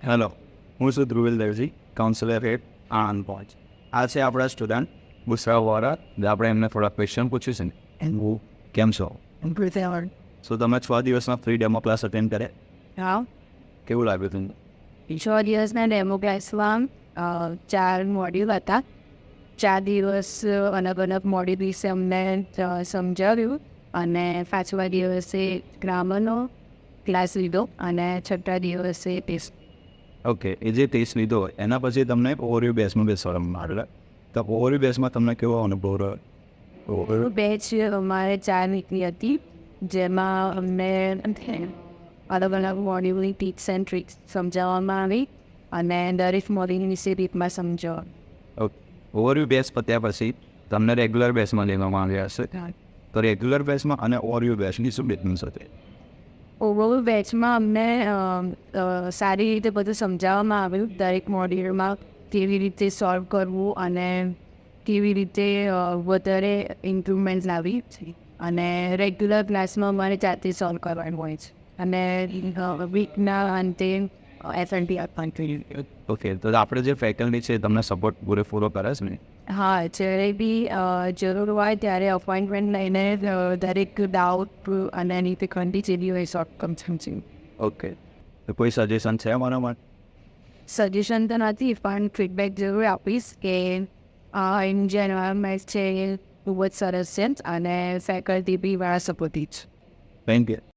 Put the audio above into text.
Hello, હું છું Dhruvil Devji, councillor હેડ આણંદ પહોંચ. આ છે આપણા સ્ટુડન્ટ બુસરા વોરા. આપણે એમને થોડા ક્વેશ્ચન પૂછ્યું છે ને એનું કેમ છો? સો તમે 6 દિવસના ફ્રી ડેમો ક્લાસ અટેન્ડ કરે, હા, કેવું લાગ્યું તમને? 6 દિવસના ડેમો ક્લાસમાં 4 મોડ્યુલ હતા. 4 દિવસ અલગ અલગ મોડ્યુલ વિશે અમને સમજાવ્યું અને 5મા દિવસે ગ્રામરનો ક્લાસ લીધો અને 6થા દિવસે ટેસ્ટ. ઓકે, એ જે ટેસ્ટ લીધો એના પછી તમને ઓવરવ્યૂ બેસમાં બેસવામાં આવેલા. તો ઓવરવ્યૂ બેસમાં તમને કેવો અનુભવ રહ્યો? બેચ અમારે 4 વીકની હતી, જેમાં અમને અલગ અલગ મોડ્યુલની ટિપ્સ એન્ડ ટ્રિક્સ સમજાવવામાં આવી અને દરેક મોડ્યુલ વિશે ડીપમાં સમજાવવા. ઓકે, ઓવરવ્યૂ બેસ પત્યા પછી તમને રેગ્યુલર બેસમાં લેવામાં આવ્યા હશે. તો રેગ્યુલર બેસમાં અને ઓવરવ્યૂ બેસની શું ડિફરન્સ હતી? ઓવરઓલ બેચમાં અમને સારી રીતે બધું સમજાવવામાં આવ્યું. દરેક મોડ્યુલમાં કેવી રીતે સોલ્વ કરવું અને કેવી રીતે વધારે ઇમ્પ્રુવમેન્ટ લાવી છે. અને રેગ્યુલર ક્લાસમાં અમારે જાતે સોલ્વ કરવાનું હોય છે અને વીકના અંતે એસએનટી આપવાનું જોઈએ. ઓકે, તો આપણે જે ફેકલ્ટી છે તમને સપોર્ટ પૂરેપૂરો કરે છે ને? હા, જ્યારે બી જરૂર હોય ત્યારે અપોઇન્ટમેન્ટ લઈને દરેક ડાઉટ અને એની તે ખંડી જેવી હોય શોર્ટ કમ સમજી. ઓકે, તો કોઈ સજેશન છે અમારા માટે? સજેશન તો નથી, પણ ફીડબેક જરૂર આપીશ કે એનું જે એન્વાયરમેન્ટ છે એ ખૂબ જ સરસ છે અને ફેકલ્ટી બી મારા સપોર્ટિવ છે. Thank you.